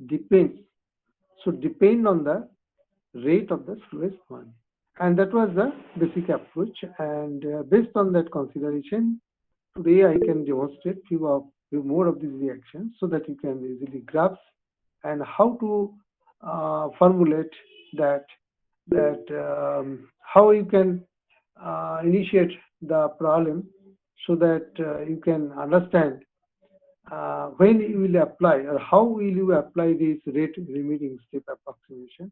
depends, should depend on the rate of the slowest one. And that was the basic approach. And based on that consideration, today I can demonstrate few more of these reactions so that you can easily grasp and how to formulate that how you can initiate the problem so that you can understand when you will apply or how will you apply this rate limiting step approximation.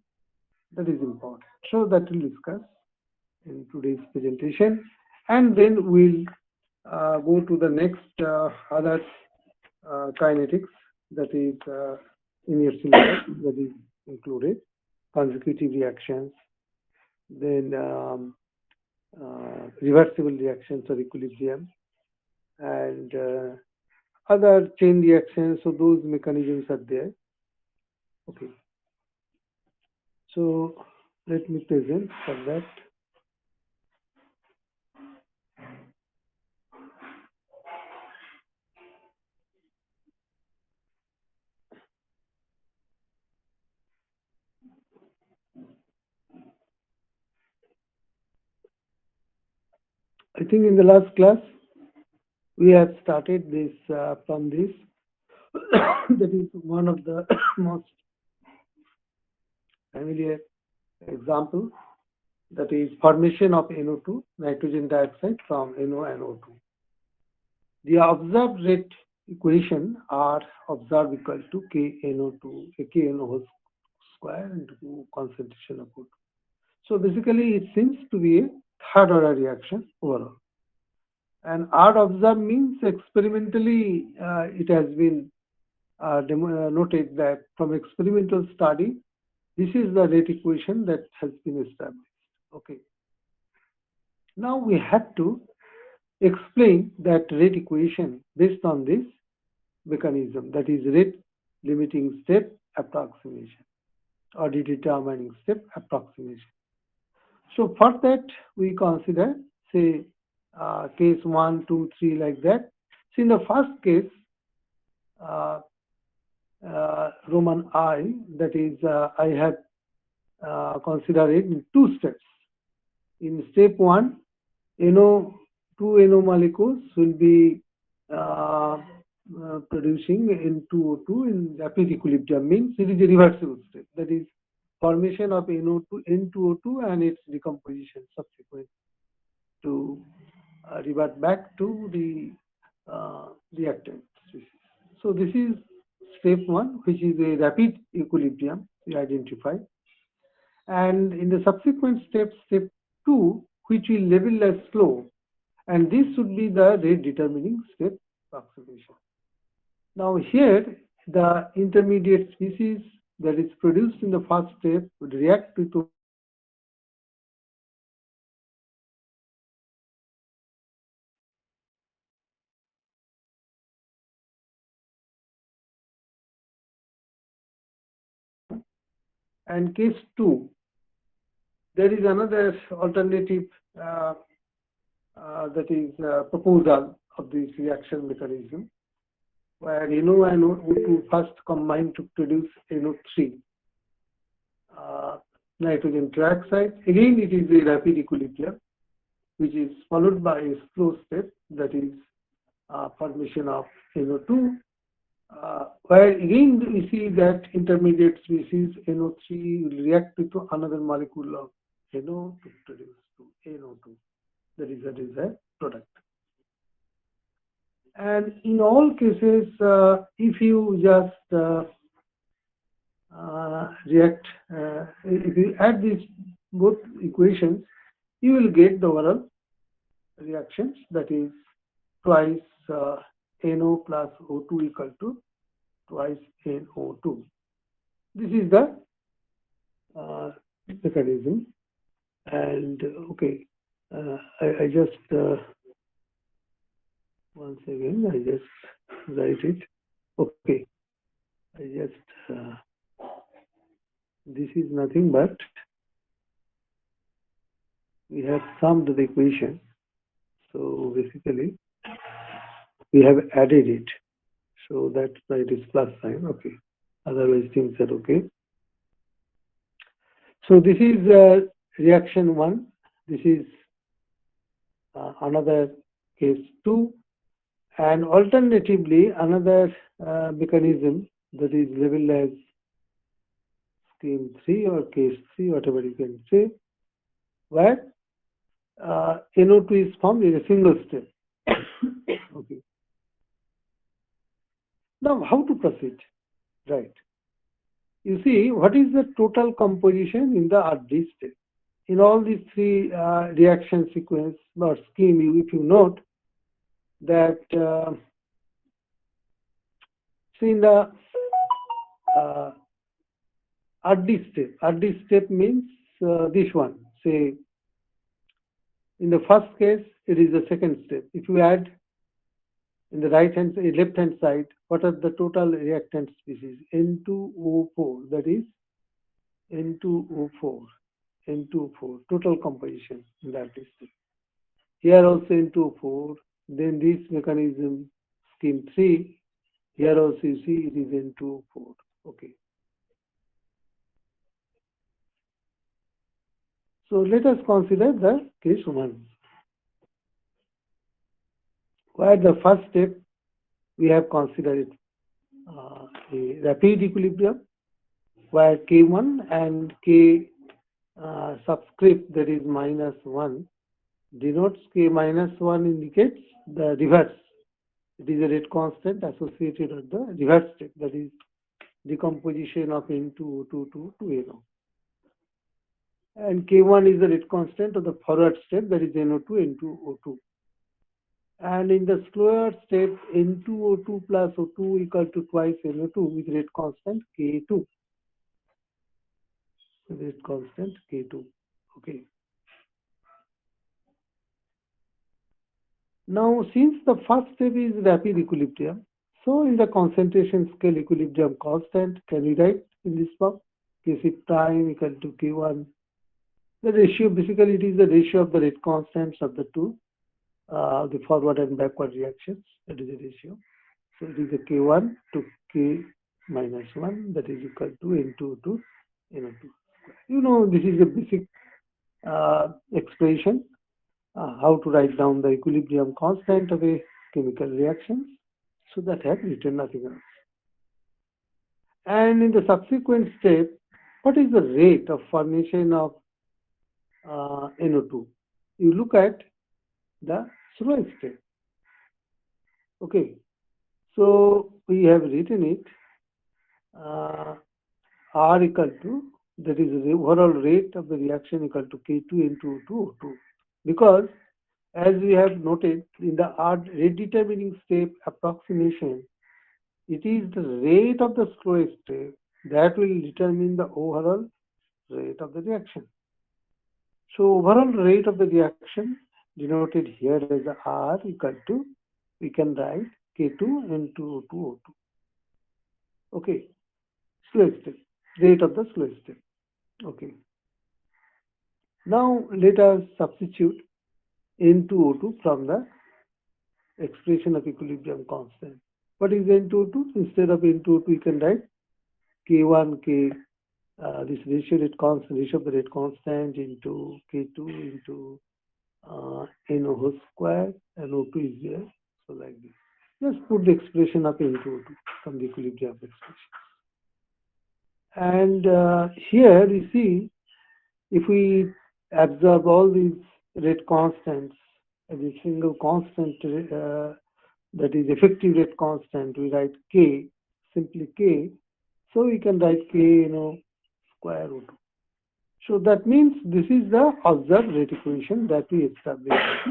That is important. So that we'll discuss in today's presentation, and then we'll go to the next other kinetics that is in your syllabus that is included, consecutive reactions, then reversible reactions or equilibrium, and other chain reactions. So those mechanisms are there. Okay. So let me present for that. I think in the last class we have started this from this. That is one of the most familiar example, that is formation of NO2, nitrogen dioxide from NO and O2. The observed rate equation R observed equal to KNO2, KNO whole square into concentration of O2. So basically it seems to be a third order reaction overall. And R observed means experimentally it has been noted that from experimental study, this is the rate equation that has been established. Okay. Now we have to explain that rate equation based on this mechanism, that is rate limiting step approximation or the determining step approximation. So for that we consider, say, case 1, 2, 3 like that. So in the first case, Roman I, that is I have considered it in two steps. In step 1, two NO molecules will be producing N2O2 in rapid equilibrium, means it is a reversible step, that is formation of N2O2 and its decomposition subsequent to revert back to the reactant species. So this is step 1, which is a rapid equilibrium we identify. And in the subsequent step, step 2, which we label as slow, and this should be the rate determining step approximation. Now here the intermediate species that is produced in the first step would react with and case 2, there is another alternative that is proposal of this reaction mechanism, where NO and O2 first combine to produce NO3, nitrogen trioxide. Again, it is a rapid equilibrium, which is followed by a slow step, that is formation of NO2, where again we see that intermediate species NO3 will react with another molecule of NO to produce NO2. That is a desired product. And in all cases, if you just react, if you add these both equations, you will get the overall reactions, that is twice NO plus O2 equal to twice NO2. This is the mechanism. And okay, I just once again I just write it. Okay, I just this is nothing but we have summed the equation. So basically we have added it. So that's why it is plus sign. Okay. Otherwise, things are okay. So this is reaction 1. This is another case 2. And alternatively, another mechanism that is labeled as scheme 3 or case 3, whatever you can say, where NO2 is formed in a single step. Okay. Now, how to proceed? Right. You see, what is the total composition in the RD step? In all these three reaction sequence or scheme, if you note that, see in the RD step means this one. Say, in the first case, it is the second step. If you add in the left hand side, what are the total reactant species? N2O4, that is N2O4, N2O4, total composition in that step. Here also N2O4, then this mechanism scheme 3, here also you see it is N2O4. Okay. So let us consider the case 1. Where the first step we have considered a rapid equilibrium, where K1 and K subscript, that is -1, denotes K -1 indicates the reverse. It is a rate constant associated with the reverse step, that is decomposition of N2O2 to NO. And K1 is the rate constant of the forward step, that is NO2, N2O2. And in the slower step, N2O2 plus O2 equal to twice NO2 with rate constant K2. Rate constant K2. Okay. Now, since the first step is rapid equilibrium, so in the concentration scale equilibrium constant, can we write in this form? Kc prime equal to K1. The ratio, basically it is the ratio of the rate constants of the two, the forward and backward reactions, that is the ratio. So it is a K1 to K -1, that is equal to N2 to NO2. You know, this is a basic expression, how to write down the equilibrium constant of a chemical reaction. So that I have written, nothing else. And in the subsequent step, what is the rate of formation of NO2? You look at the slow step. Okay, so we have written it R equal to, that is the overall rate of the reaction equal to K2 into O2, because as we have noted in the rate determining step approximation, it is the rate of the slow step that will determine the overall rate of the reaction. So overall rate of the reaction denoted here as R equal to, we can write K2 into O2. Okay, slow step, rate of the slow step. Okay. Now let us substitute N2O2 from the expression of equilibrium constant. What is N2O2? Instead of N2O2, you can write K1, K, this ratio of the rate constant into K2 into NO whole square, and O2 is there. So like this. Just put the expression of N2O2 from the equilibrium expression. And here you see, if we absorb all these rate constants as a single constant, that is effective rate constant, we write K, simply K. So we can write K, square root. So that means this is the observed rate equation that we established.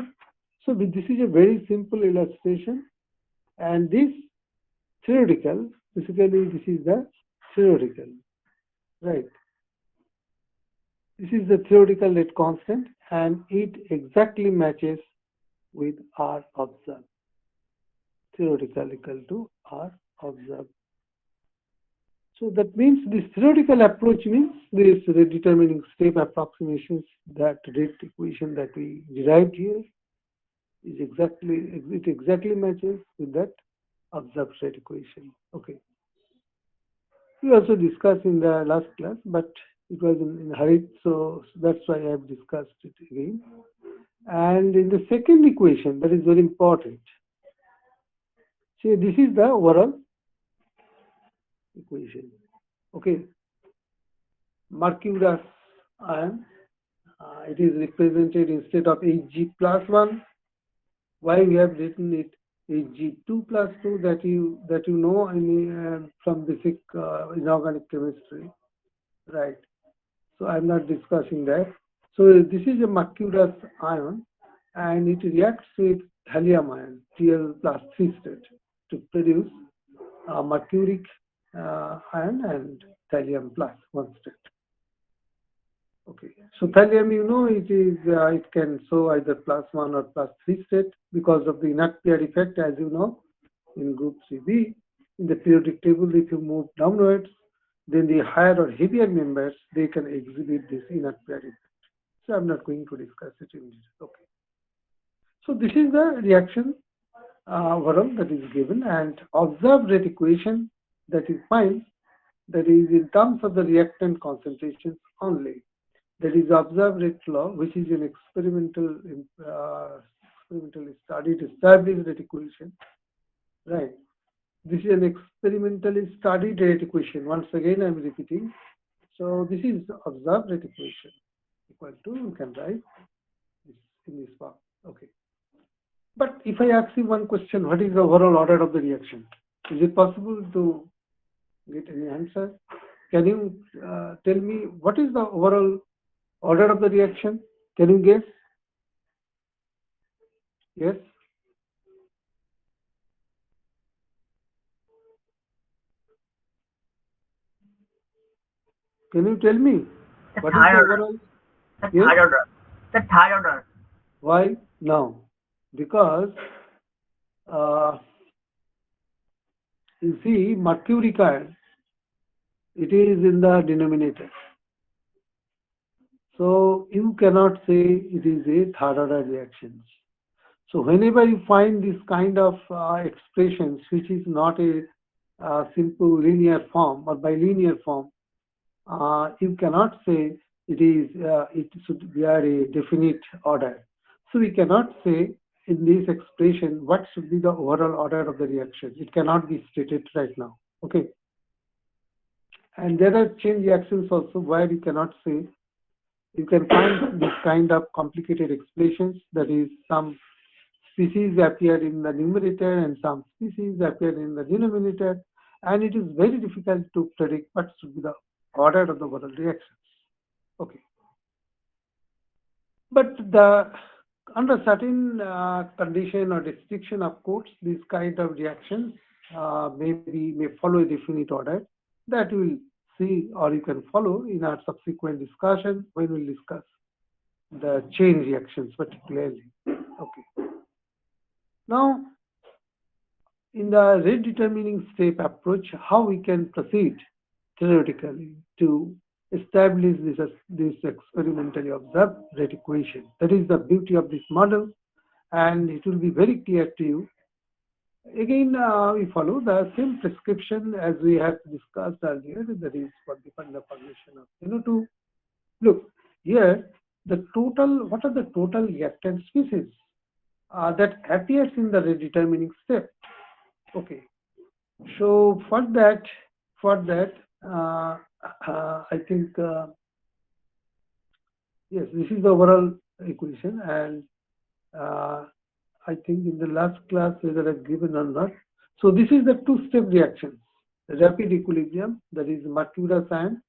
So this is a very simple illustration, and this theoretical, basically this is the theoretical, right? This is the theoretical rate constant, and it exactly matches with R observed. Theoretical equal to R observed. So that means this theoretical approach means this determining step approximations, that rate equation that we derived here is it exactly matches with that observed rate equation. Okay. We also discussed in the last class, but it was in hurry, so that's why I have discussed it again. And in the second equation, that is very important. See, this is the overall equation. Okay, mercurous ion, it is represented instead of Hg plus 1. Why we have written it Hg2 plus 2, that you know from basic inorganic chemistry, right? So I'm not discussing that. So this is a mercurous ion, and it reacts with thallium ion, Tl plus 3 state, to produce mercuric ion and thallium plus 1 state. Okay, so thallium, you know, it can show either plus 1 or plus 3 state because of the inert pair effect, as you know, in group CB. In the periodic table, if you move downwards, then the higher or heavier members, they can exhibit this inert pair effect. So I'm not going to discuss it in detail. Okay. So this is the reaction overall that is given, and observed rate equation that you find, that is in terms of the reactant concentrations only. That is observed rate law, which is an experimentally studied established rate equation, right? This is an experimentally studied rate equation. Once again, I'm repeating. So this is observed rate equation equal to, you can write this in this form. Okay. But if I ask you one question, what is the overall order of the reaction? Is it possible to get any answer? Can you tell me what is the overall order of the reaction? Can you guess? Yes? Can you tell me what is the overall? The third order. The third order. Why? No. Because you see, mercuric ion, it is in the denominator. So you cannot say it is a third order reaction. So whenever you find this kind of expressions, which is not a simple linear form or bilinear form, you cannot say it should be a definite order. So we cannot say in this expression what should be the overall order of the reaction. It cannot be stated right now. Okay. And there are chain reactions also where you cannot say. You can find this kind of complicated expressions, that is, some species appear in the numerator and some species appear in the denominator, and it is very difficult to predict what should be the order of the overall reactions. Okay. But under certain condition or restriction, of course, this kind of reactions may follow a definite order that we will see, or you can follow in our subsequent discussion when we discuss the chain reactions particularly. Okay. Now, in the rate determining step approach, how we can proceed theoretically to establish this experimentally observed rate equation. That is the beauty of this model, and it will be very clear to you. Again, we follow the same prescription as we have discussed earlier, that is for the formation of NO2. Look, here, what are the total reactant species that appears in the rate determining step? Okay. So for that, I think yes, this is the overall equation, and I think in the last class whether I've given or not. So this is the two-step reaction, rapid equilibrium, that is mercurous ion,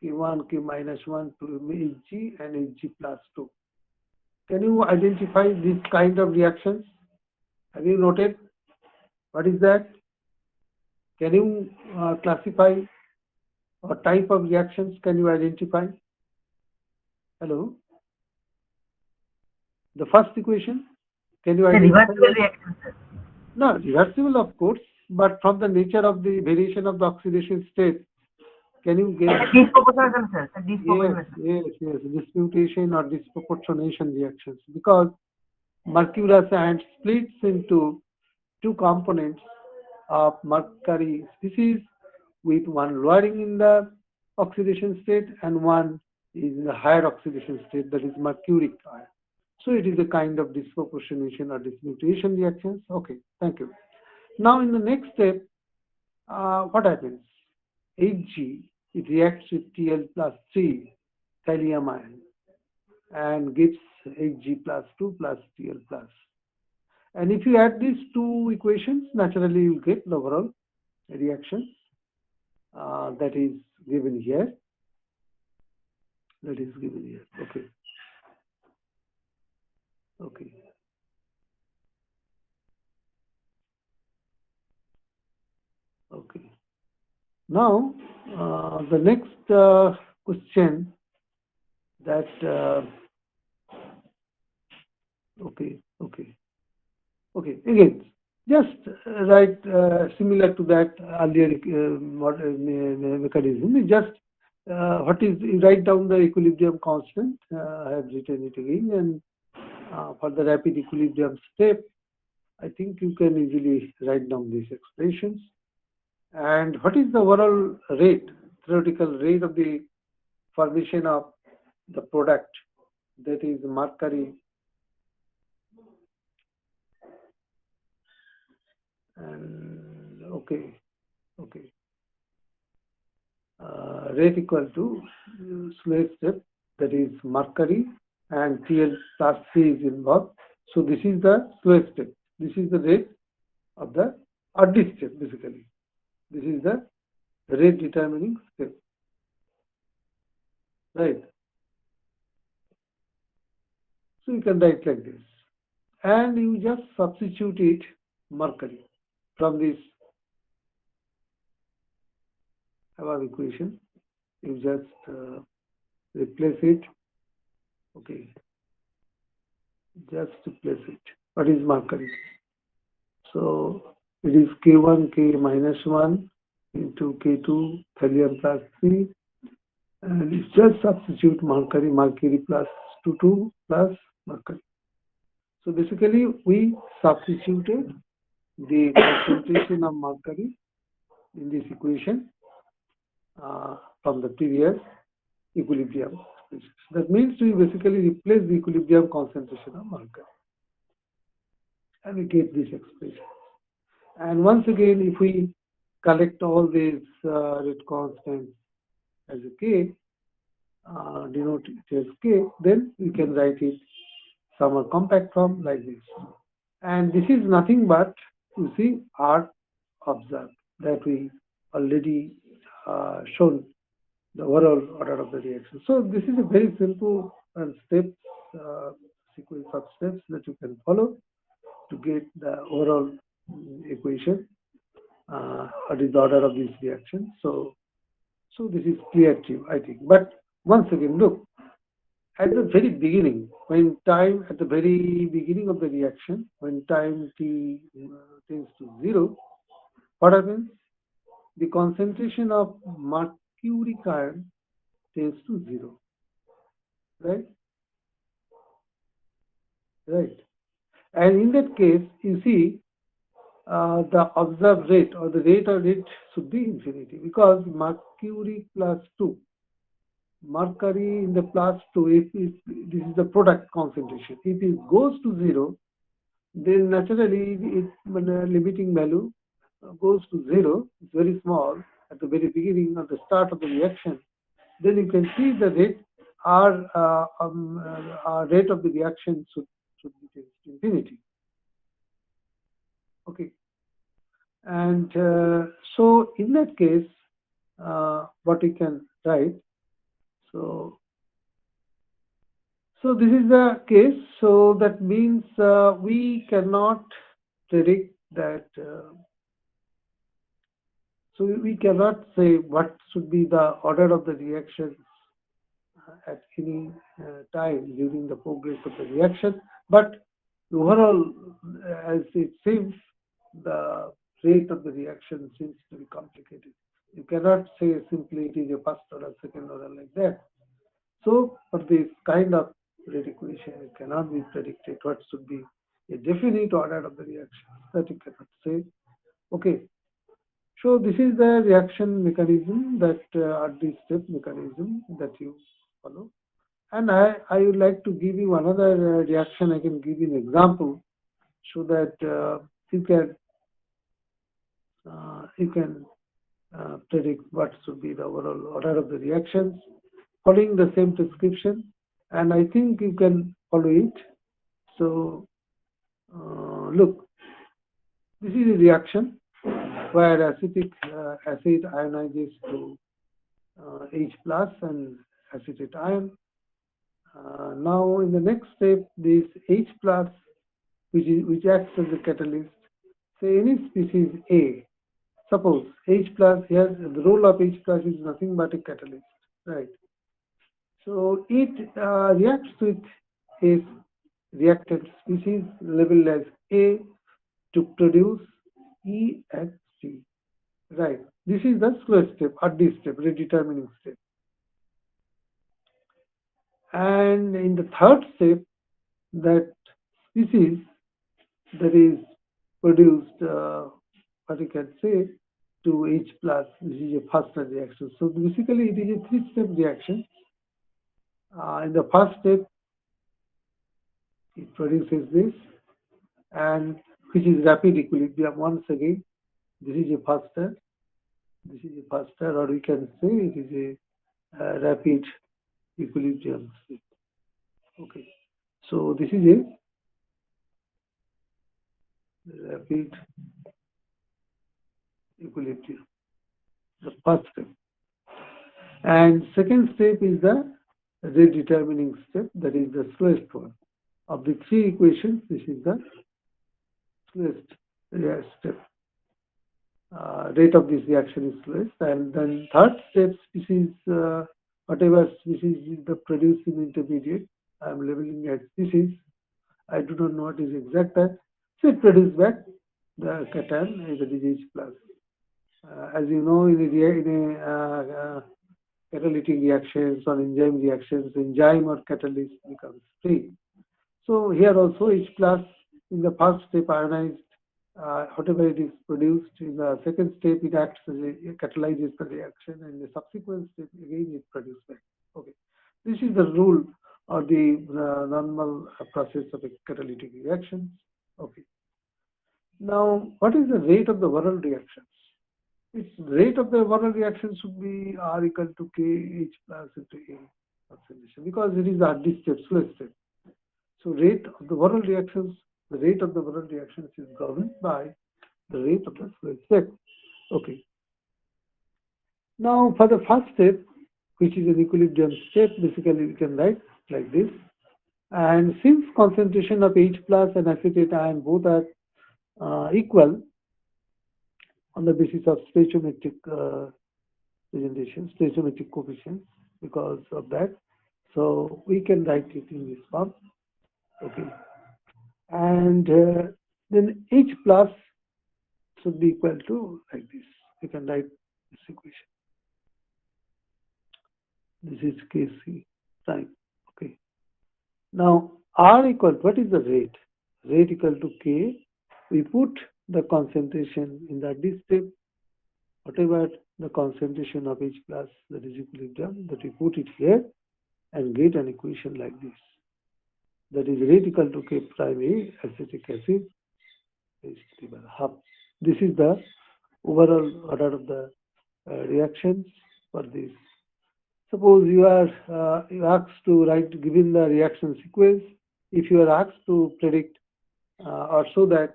K1, K minus 1 to Hg and Hg plus 2. Can you identify this kind of reactions? Have you noted? What is that? Can you classify or type of reactions? Can you identify? Hello? The first equation, can you identify? Reversible reaction, sir. No, reversible of course, but from the nature of the variation of the oxidation state, can you get? Disproportionation, sir. Disproportionation. Yes, dismutation or disproportionation reactions, because mercurous ion splits into two components of mercury species, with one lowering in the oxidation state and one is in the higher oxidation state, that is mercuric ion. So it is a kind of disproportionation or dismutation reactions. Okay, thank you. Now in the next step, what happens? Hg, it reacts with Tl plus 3 thallium ion and gives Hg plus 2 plus Tl plus. And if you add these two equations, naturally you get the overall reaction that is given here. That is given here. Okay. Okay. Okay. Now, the next question that, okay, again, just write similar to that earlier mechanism. Just what is, you write down the equilibrium constant. I have written it again, and for the rapid equilibrium step, I think you can easily write down these expressions. And what is the overall rate, theoretical rate of the formation of the product, that is mercury and rate equal to slowest step, that is mercury, and Tl plus C is involved. So this is the slowest step. This is the rate of the early step, basically. This is the rate determining step, right? So you can write like this, and you just substitute it mercury from this above equation. You just replace it. Okay, just replace it. What is mercury? So it is K1 K minus 1 into K2 thallium plus 3, and it's just substitute mercury plus 2 plus mercury. So basically we substituted the concentration of mercury in this equation from the previous equilibrium. That means we basically replace the equilibrium concentration of mercury, and we get this expression. And once again, if we collect all these rate constants as a K, denote it as K, then we can write it some compact form like this. And this is nothing but, you see, R observed, that we already shown the overall order of the reaction. So this is a very simple sequence of steps that you can follow to get the overall equation. What is the order of this reaction? So this is clear to you, I think. But once again, look, at the very beginning, at the very beginning of the reaction, when time t tends to 0, what happens? The concentration of mercuric ion tends to 0, right? Right. And in that case, you see, the observed rate or the rate of it should be infinity, because mercury plus 2, mercury in the plus 2, if this is the product concentration, if it goes to 0, then naturally limiting value goes to 0, it's very small at the very beginning of the start of the reaction. Then you can see the rate, our rate of the reaction should be infinity. Okay. And so in that case, what we can write, so this is the case. So that means we cannot predict that. So we cannot say what should be the order of the reaction at any time during the progress of the reaction. But overall, as it seems, the rate of the reaction seems to be complicated. You cannot say simply it is a first order, second order like that. So for this kind of rate equation, it cannot be predicted what should be a definite order of the reaction, that you cannot say. Okay. So this is the reaction mechanism that at the step mechanism that you follow. And I would like to give you another reaction. I can give you an example so that you can predict what should be the overall order of the reactions following the same prescription. And I think you can follow it. So look, this is a reaction where acetic acid ionizes to H plus and acetate ion. Now in the next step, this H plus, which acts as a catalyst, say any species A. Suppose H plus here, the role of H plus is nothing but a catalyst, right? So it reacts with a reactant species labeled as A to produce EXC, right? This is the slow step, at this step, redetermining step. And in the third step, that species that is produced, what you can say, to H plus, this is a faster reaction. So basically it is a three-step reaction. In the first step, it produces this, and which is rapid equilibrium. Once again, this is a faster, this is a faster, or we can say it is a rapid equilibrium state. Okay, so this is a rapid equilibrium, the first step. And second step is the redetermining step, that is the slowest one. Of the three equations, this is the slowest step. Rate of this reaction is slowest. And then third step, species, whatever species is the producing intermediate, I am labeling as species. I do not know what is exact that. So it produces back the cation, that is H plus. As you know, in a catalytic reactions or enzyme reactions, enzyme or catalyst becomes free. So here also H plus in the first step ionized, whatever it is produced. In the second step, it acts as it catalyzes the reaction, and in the subsequent step again it produces back. Okay, this is the rule or the normal process of a catalytic reaction. Okay. Now, what is the rate of the Worrell reactions? Its rate of the Worrell reaction should be R equal to K H plus into A concentration, because it is at this step, slow step. So rate of the Worrell reactions, the rate of the Worrell reactions is governed by the rate of the slow step. Okay. Now for the first step, which is an equilibrium step, basically we can write like this. And since concentration of H plus and acetate ion both are equal on the basis of stoichiometric presentation, stoichiometric coefficients, because of that, so we can write it in this form. Okay. And then H plus should be equal to like this. We can write this equation. This is Kc prime. Okay. Now R equal, what is the rate? Rate equal to K. We put the concentration in the D step, whatever the concentration of H plus, that is equilibrium, that we put it here and get an equation like this. That is rate equal to K prime A, acetic acid, H3 by half. This is the overall order of the reactions for this. Suppose you are asked to write, given the reaction sequence, if you are asked to predict or show that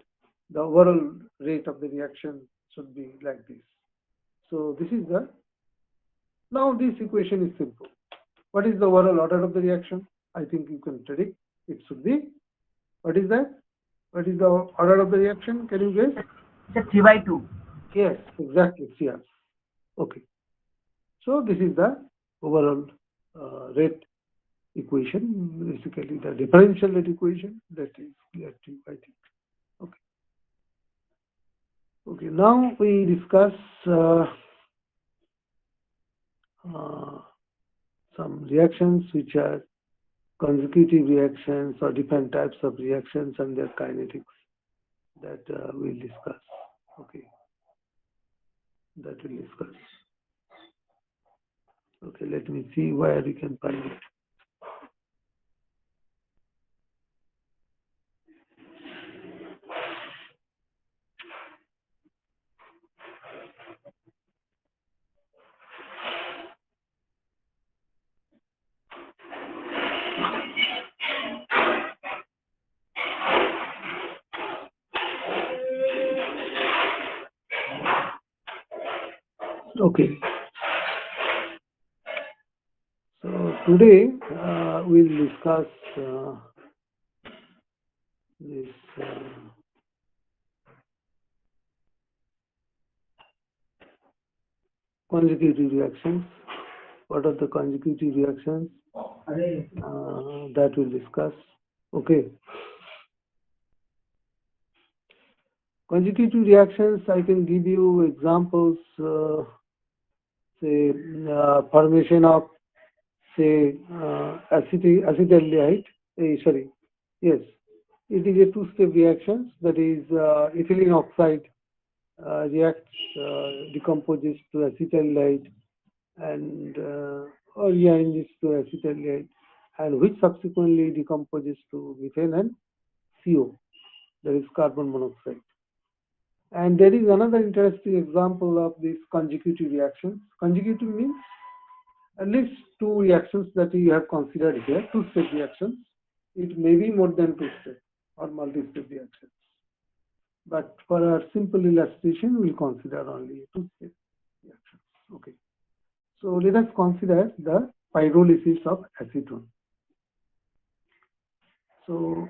the overall rate of the reaction should be like this. So this is the, now this equation is simple. What is the overall order of the reaction? I think you can predict. It should be, what is that? What is the order of the reaction? Can you guess? It's a 3 by 2. Yes, exactly, CR. Okay. So this is the overall rate equation, basically the differential rate equation, that is clear to you, I think. Okay. Okay, now we discuss some reactions which are consecutive reactions or different types of reactions and their kinetics that we'll discuss. Okay. that we'll discuss. Okay, let me see where we can find it. Okay. So today we'll discuss this conjugative reactions. What are the conjugative reactions that we'll discuss? Okay. Conjugative reactions, I can give you examples, say formation of, say, acetaldehyde. Yes, it is a two-step reaction. That is, ethylene oxide reacts, decomposes to acetaldehyde, and or rearranges to acetaldehyde, and which subsequently decomposes to methane and CO, that is carbon monoxide. And there is another interesting example of these conjugative reactions. Conjugative means at least two reactions that you have considered here, two-step reactions. It may be more than two-step or multi-step reactions. But for our simple illustration, we'll consider only two-step reactions. Okay. So let us consider the pyrolysis of acetone. So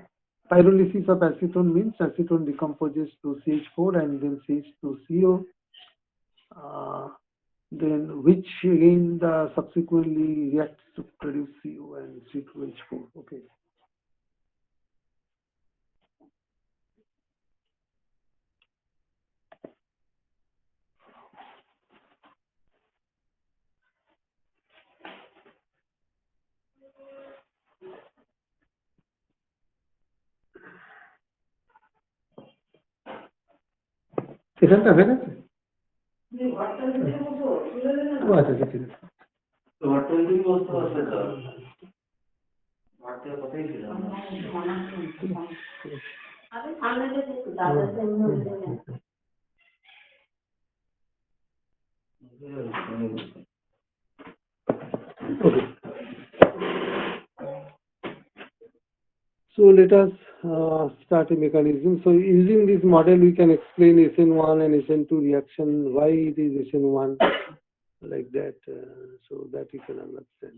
pyrolysis of acetone means acetone decomposes to CH4 and then CH2CO, then which again subsequently reacts to produce CO and C2H4. Okay. এখানটা হয়ে গেছে? ও আচ্ছা আচ্ছা ঠিক আছে। Okay. So let us start a mechanism. So using this model, we can explain SN1 and SN2 reaction, why it is SN1 like that, so that you can understand.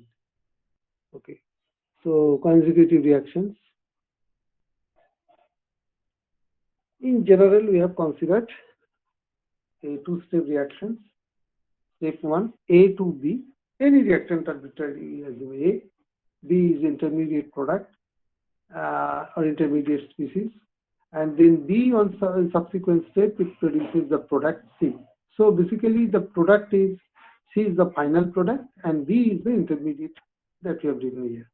Okay. So conjugative reactions. In general, we have considered a two-step reactions. Step 1, A to B. Any reactant arbitrary as A. B is intermediate product or intermediate species. And then B on subsequent step, it produces the product C. So basically the product is, C is the final product and B is the intermediate that we have written here.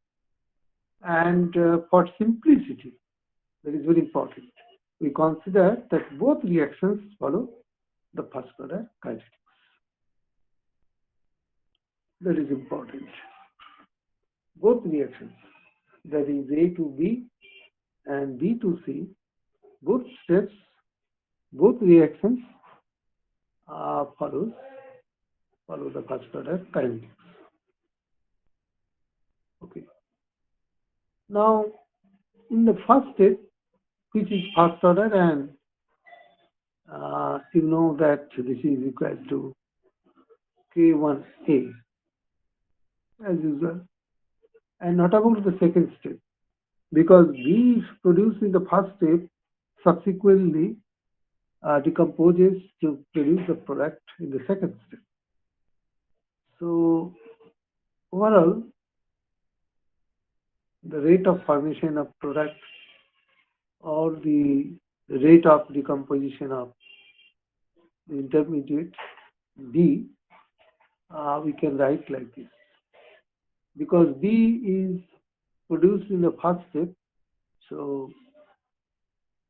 And for simplicity, that is very important, we consider that both reactions follow the first order kinetics. That is important. Both reactions, that is A to B and B to C, both steps, both reactions follow the first order kinetics. Okay. Now, in the first step, which is first order, and you know that this is equal to K1A as usual, and not about the second step, because B is produced in the first step, subsequently decomposes to produce the product in the second step. So overall, the rate of formation of product or the rate of decomposition of the intermediate B, we can write like this. Because B is produced in the first step, so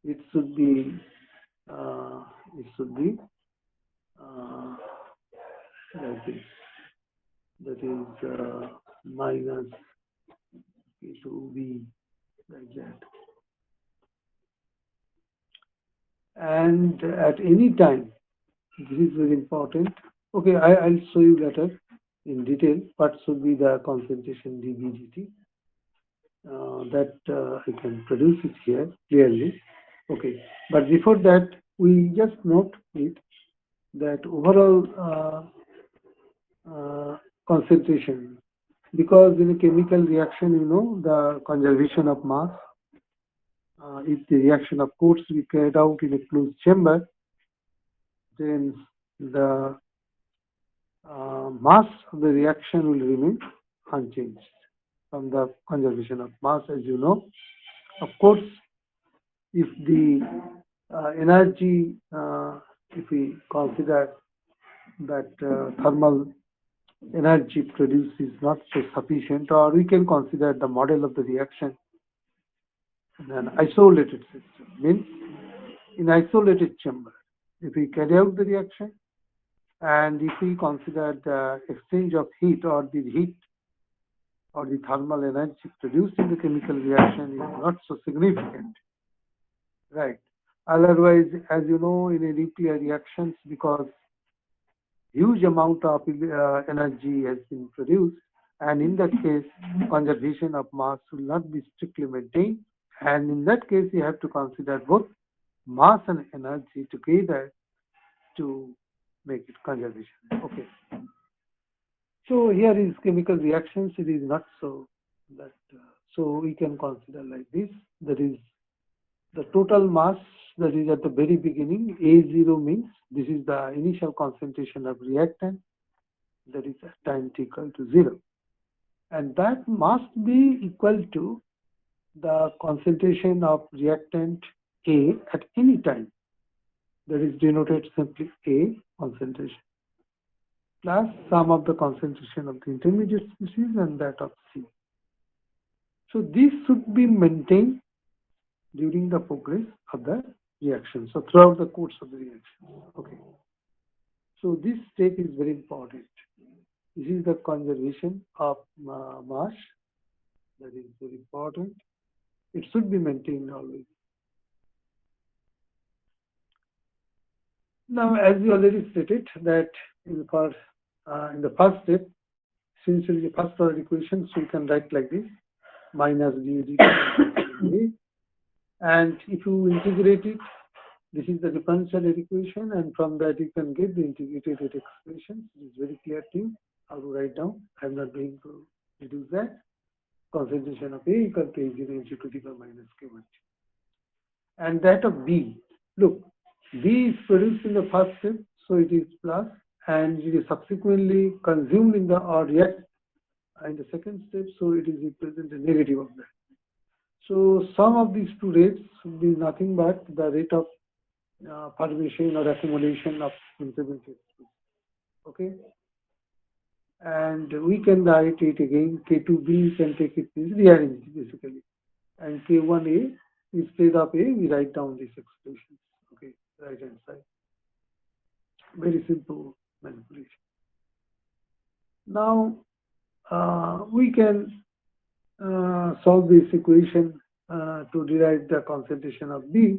it should be like this. That is minus K2B, like that. And at any time, this is very important. Okay, I'll show you later in detail what should be the concentration dB/dt. That I can produce it here clearly. Okay, but before that, we just note it that overall concentration, because in a chemical reaction, the conservation of mass, if the reaction of course be carried out in a closed chamber, then the mass of the reaction will remain unchanged from the conservation of mass, as you know. Of course, if the energy, if we consider that thermal energy produced is not so sufficient, or we can consider the model of the reaction in an isolated system, means in isolated chamber. If we carry out the reaction, and if we consider the exchange of heat or the heat or the thermal energy produced in the chemical reaction is not so significant, right? Otherwise, as you know, in a nuclear reactions, because huge amount of energy has been produced, and in that case, conservation of mass will not be strictly maintained. And in that case, you have to consider both mass and energy together to make it conservation. Okay. So here is chemical reactions. It is not so that. So we can consider like this. That is the total mass that is at the very beginning. A0 means this is the initial concentration of reactant. That is at time t equal to 0, and that must be equal to the concentration of reactant A at any time. That is denoted simply A concentration plus sum of the concentration of the intermediate species and that of C. So this should be maintained during the progress of the reaction. So throughout the course of the reaction. Okay. So this step is very important. This is the conservation of mass. That is very important. It should be maintained always. Now, as we already stated that in the first step, since it is a first order equation, so you can write like this, minus d dt. And if you integrate it, this is the differential equation, and from that you can get the integrated expression. It is very clear to you how to write down. I am not going to reduce that. Concentration of A equal to A0 into to the power minus K1. And that of B, look, B is produced in the first step, so it is plus, and it is subsequently consumed in the or react in the second step, so it is represent a negative of that. So sum of these two rates would be nothing but the rate of formation or accumulation of intermediate. Okay, and we can write it again. K2B can take it rearrange basically, and K1A instead of A we write down this expression. Okay, right hand side. Very simple manipulation. Now we can solve this equation to derive the concentration of B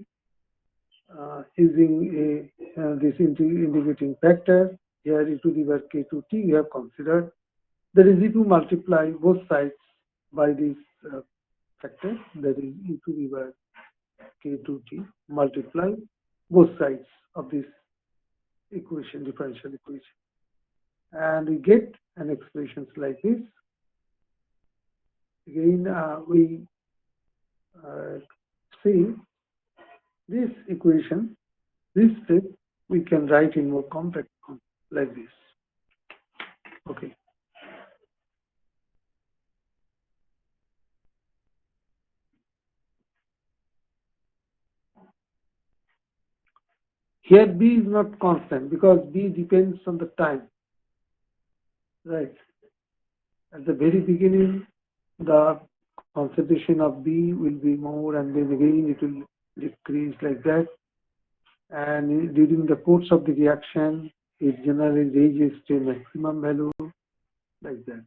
using this integrating factor. Here e to the power K2T we have considered. That is if you multiply both sides by this factor, that is e to the power K2T, multiply both sides of this equation, differential equation. And we get an expressions like this. Again, we see this equation, this step, we can write in more compact form like this. Okay. Here B is not constant because B depends on the time. Right. At the very beginning, the concentration of B will be more, and then again it will decrease like that. And during the course of the reaction, it generally reaches to maximum value like that.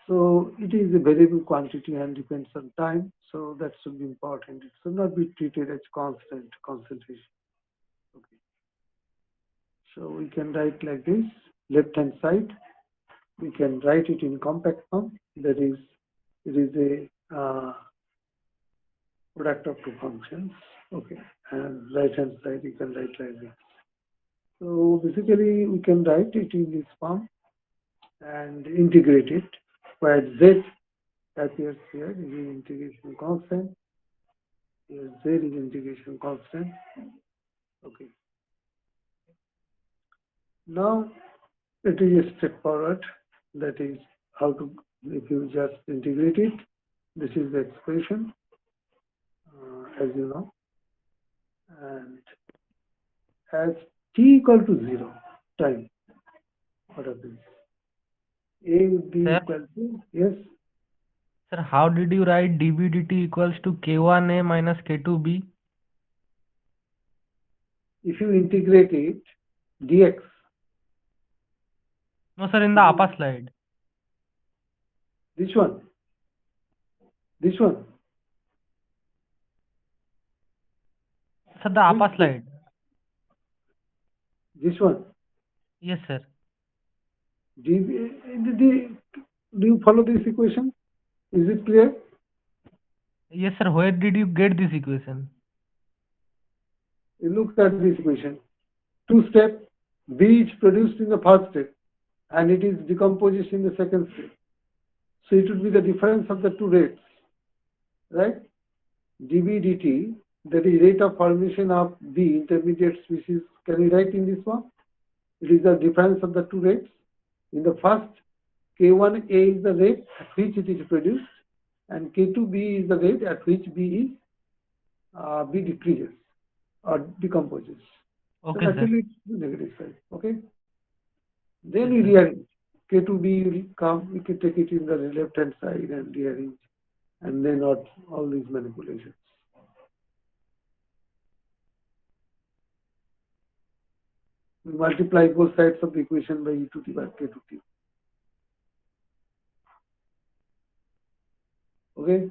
So it is a variable quantity and depends on time. So that should be important. It should not be treated as constant concentration. Okay. So we can write like this. Left hand side, we can write it in compact form. That is, it is a product of two functions. Okay. And right hand side, you can write like this. So basically, we can write it in this form and integrate it, where z appears here is an integration constant. Here z is integration constant. Okay. Now it is straightforward. That is how to, if you just integrate it, this is the expression, as you know. And as t equal to 0 time, what happens? A would be Sir? equal to, yes, Sir, how did you write dB dt equals to K1A minus K2B? if you integrate it, dx. No, sir, in the upper slide. This one. This one. Sir, the upper slide. This one. Yes, sir. Do you follow this equation? Is it clear? Yes, sir. Where did you get this equation? You look at this equation. Two step, B is produced in the first step and it is decomposed in the second step. So it would be the difference of the two rates, right? dB dt, that is rate of formation of B, intermediate species. Can you write in this one? It is the difference of the two rates. In the first, K1A is the rate at which it is produced and K2B is the rate at which B decreases or decomposes. Okay, So sir. actually it's the negative side. Okay. Then we rearrange. K2B will come, we can take it in the left hand side and rearrange, and then all these manipulations. We multiply both sides of the equation by e to t by K2t. Okay.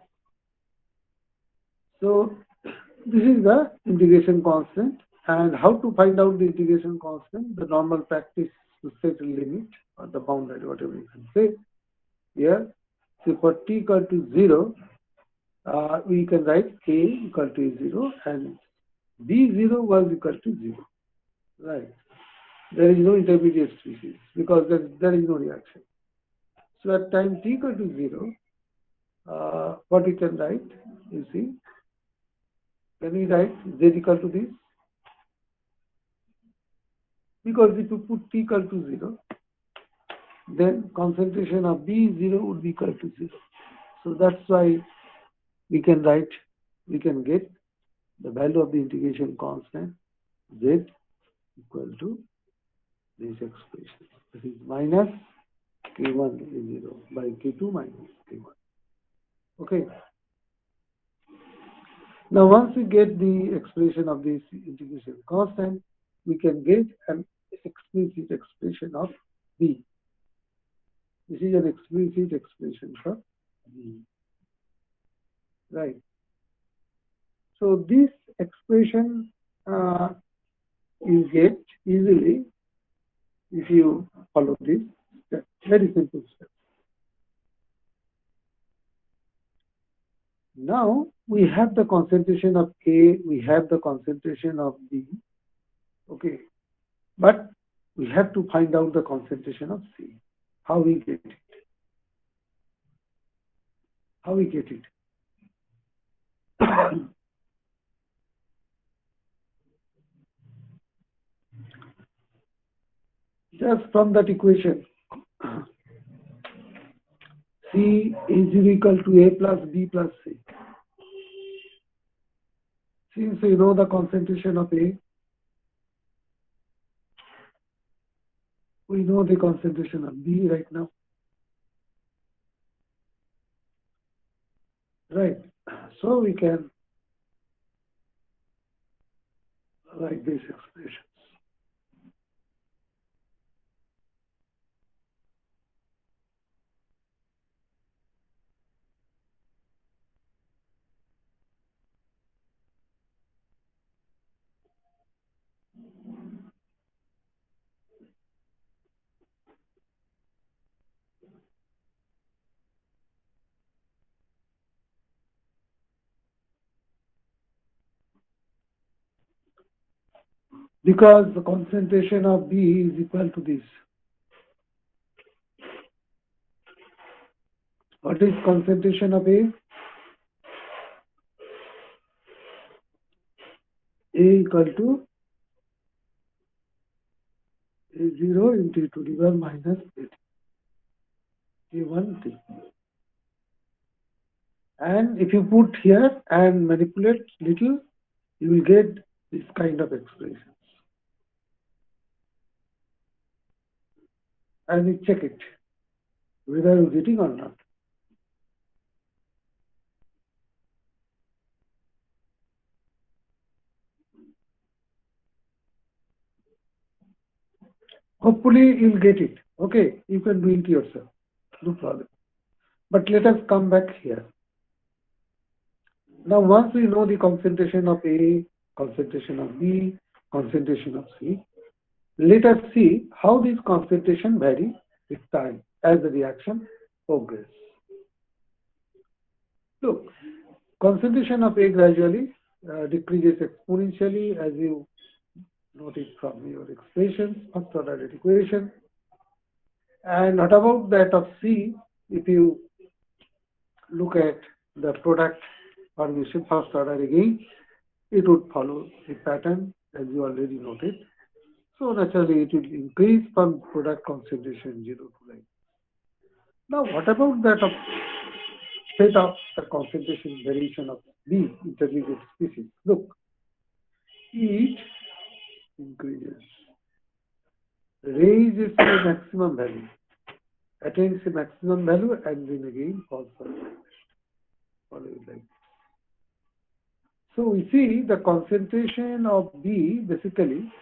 So this is the integration constant, and how to find out the integration constant? The normal practice to set a limit or the boundary, whatever you can say. Here, so for t equal to 0, we can write a equal to 0 and b0 was equal to 0. Right. There is no intermediate species because there is no reaction. So at time t equal to 0, what we can write, you see, can we write z equal to this? Because if you put t equal to 0, then concentration of B0 would be equal to 0. So that's why we can write, we can get the value of the integration constant z equal to this expression. This is minus K1 is 0 by K2 minus K1. Okay. Now once we get the expression of this integration constant, we can get an explicit expression of B. This is an explicit expression for B. Right. So this expression you get easily if you follow this step. Very simple step. Now we have the concentration of A, we have the concentration of B. Okay. But we have to find out the concentration of C. How we get it? How we get it? Just from that equation, C is equal to A plus B plus C. Since we know the concentration of A, we know the concentration of B right now. Right. So we can write these expressions. because the concentration of B is equal to this. What is concentration of A? A equal to A0 into e to the power minus A1T. And if you put here and manipulate little, you will get this kind of expressions. And you check it, whether you're getting or not. Hopefully you'll get it. Okay, you can do it yourself, no problem. But let us come back here. Now, once we know the concentration of A, concentration of B, concentration of C, let us see how this concentration varies with time as the reaction progresses. Look, concentration of A gradually decreases exponentially as you notice from your expressions, first order equation. And what about that of C? If you look at the product formation first order again, it would follow the pattern as you already noted. So naturally it will increase from product concentration 0 to 9. Now what about that of state of the concentration variation of B intermediate species? Look, it increases, raises to the maximum value, attains the maximum value and then again falls like that. So we see the concentration of B basically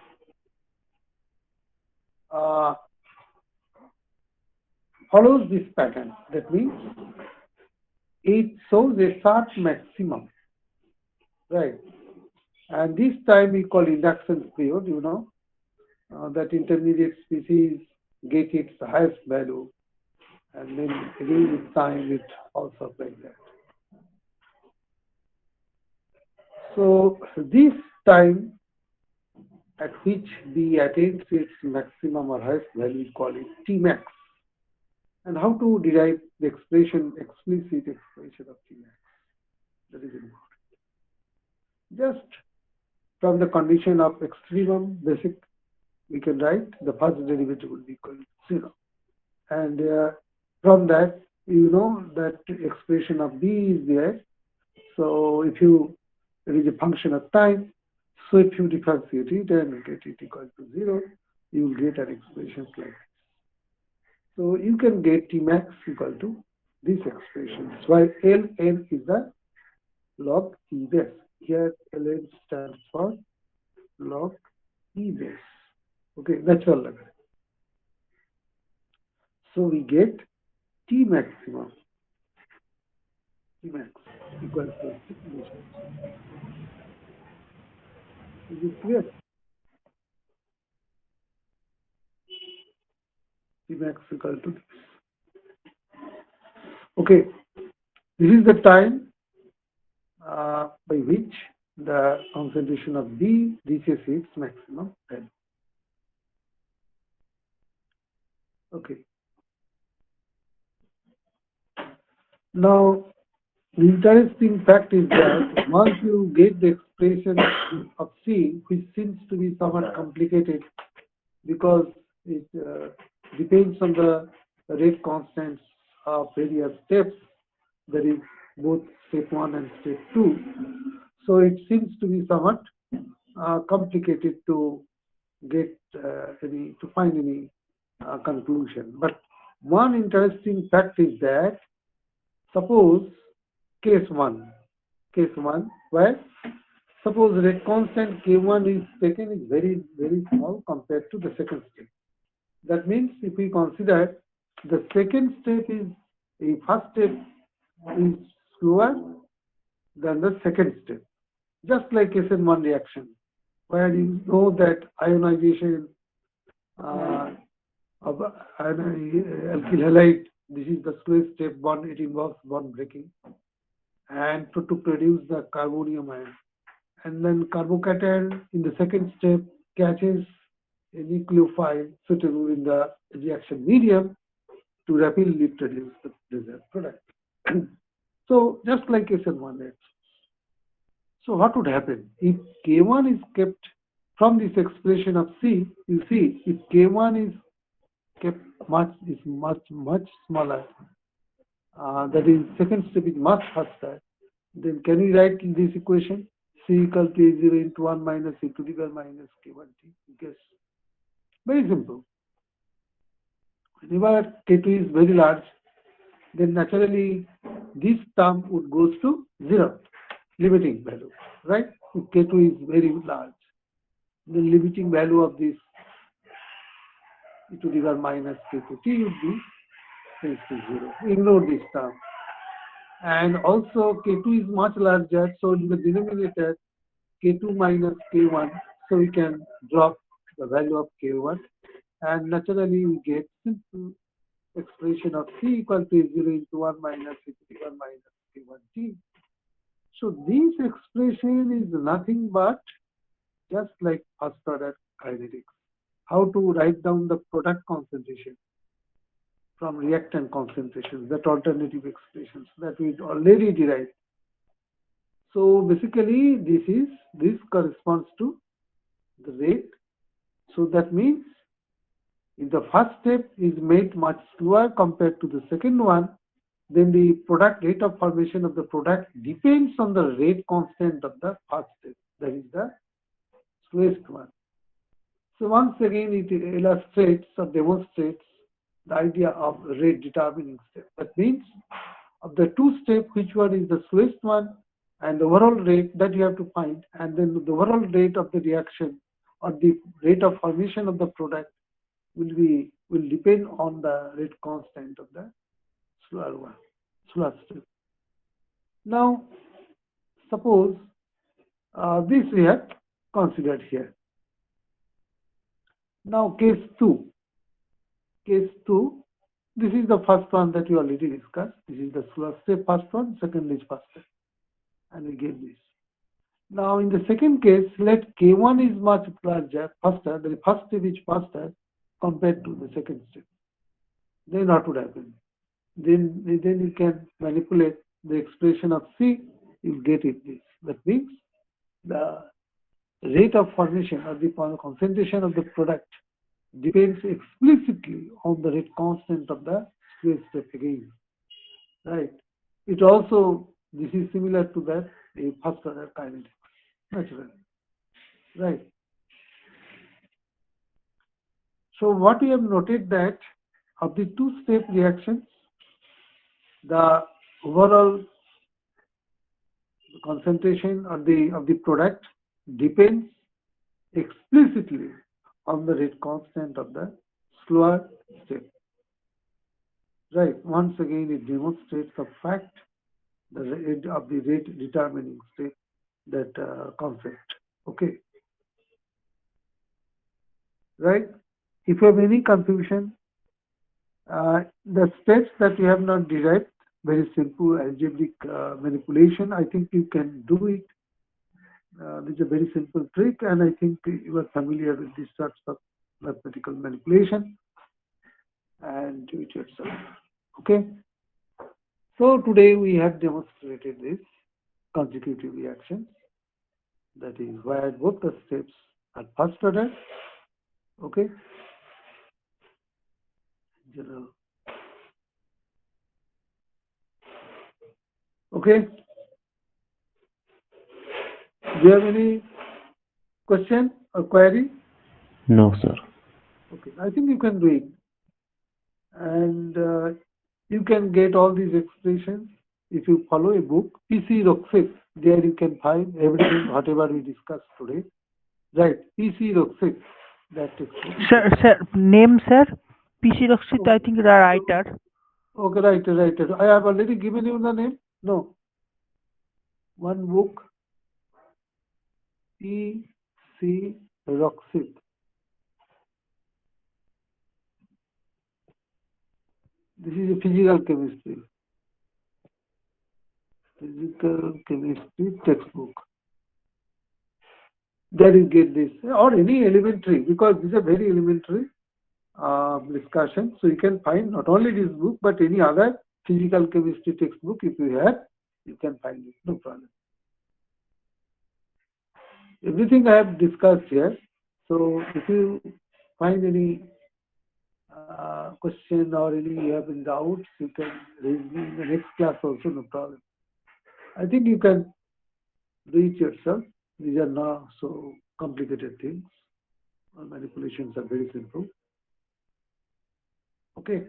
follows this pattern. That means it shows a sharp maximum, right? And this time we call induction period, you know, that intermediate species get its highest value and then again with time it also like that. So this time at which B attains its maximum or highest value, we call it Tmax. And how to derive the expression, explicit expression of Tmax? That is important. Just from the condition of extremum basic, we can write the first derivative will be equal to 0. And from that, you know that expression of B is there. So if it is a function of time, so if you differentiate it and get it equal to 0, you will get an expression like this. So you can get Tmax equal to this expression. While Ln is the log E base. Here Ln stands for log E base. Okay, natural log. So we get T maximum. Tmax equal to this. Is it clear? Tmax equal to this. Okay, this is the time by which the concentration of B reaches its maximum value. Okay. Now, the interesting fact is that once you get the expression of C, which seems to be somewhat complicated because it depends on the rate constants of various steps, that is both step 1 and step 2. So it seems to be somewhat complicated to get to find any conclusion. But one interesting fact is that suppose case 1, where suppose rate constant K1 is taken is very, very small compared to the second step. That means if we consider the second step is, the first step is slower than the second step. Just like SN1 reaction, where you know that ionization of alkyl halide, this is the slowest step, it involves bond breaking, and to produce the carbonium ion. And then carbocation in the second step catches a nucleophile suitable in the reaction medium to rapidly produce the desired product. So just like SN1H. So what would happen if K1 is kept from this expression of C? You see, if K1 is kept much smaller, that is second step is much faster, then can we write this equation? C equal to A0 into 1 minus e to the power minus K1t. Guess. Very simple. Whenever K2 is very large, then naturally this term would goes to 0, limiting value, right? If K2 is very large, the limiting value of this e to the power minus K2t would be tends to 0. Ignore this term. And also K2 is much larger, so in the denominator K2 minus K1, so we can drop the value of K1, and naturally we get simple expression of C equal to 0 into 1 minus e to the power minus K1t. So this expression is nothing but just like first order kinetics. How to write down the product concentration from reactant concentrations, that alternative expressions that we already derived. So basically this corresponds to the rate. So that means if the first step is made much slower compared to the second one, then the product rate of formation of the product depends on the rate constant of the first step, that is the slowest one. So once again it illustrates or demonstrates the idea of rate determining step. That means of the two steps, which one is the slowest one, and the overall rate that you have to find, and then the overall rate of the reaction or the rate of formation of the product will depend on the rate constant of the slower step. Now, suppose this we have considered here. Now, case 2. Case 2, this is the first one that we already discussed. This is the slower step first one, second is faster. And we get this. Now, in the second case, let K1 is much larger, faster, the first step is faster compared to the second step. Then what would happen? Then you can manipulate the expression of C, you get it this. That means the rate of formation or the concentration of the product depends explicitly on the rate constant of the slowest step again. Right? It also, this is similar to that a first order kinetics, naturally. Right? So what we have noted that of the two-step reactions, the overall concentration of the product depends explicitly on the rate constant of the slower step. Right. Once again, it demonstrates the fact the rate of the rate determining step, that concept. Okay. Right. If you have any confusion, the steps that you have not derived, very simple algebraic manipulation, I think you can do it. This is a very simple trick, and I think you are familiar with these sorts of mathematical manipulation, and do it yourself. Okay. So today we have demonstrated this consecutive reactions, that is where both the steps are first order. Okay. General. Okay. Do you have any question or query? No, sir. Okay, I think you can do it, and you can get all these expressions if you follow a book, PC Roxik. There you can find everything, whatever we discussed today. Right, PC Roxik. That expression. Sir, name, sir? PC Roxik, okay. I think the writer. Okay, writer. I have already given you the name. No. One book, PC Roxik. This is a physical chemistry. Physical chemistry textbook. Then you get this, or any elementary, because these are very elementary discussion. So you can find not only this book, but any other physical chemistry textbook if you have, you can find it, no problem. Everything I have discussed here. So if you find any question or any you have any doubts, you can raise me in the next class also, no problem. I think you can do it yourself. These are not so complicated things. Manipulations are very simple. Okay.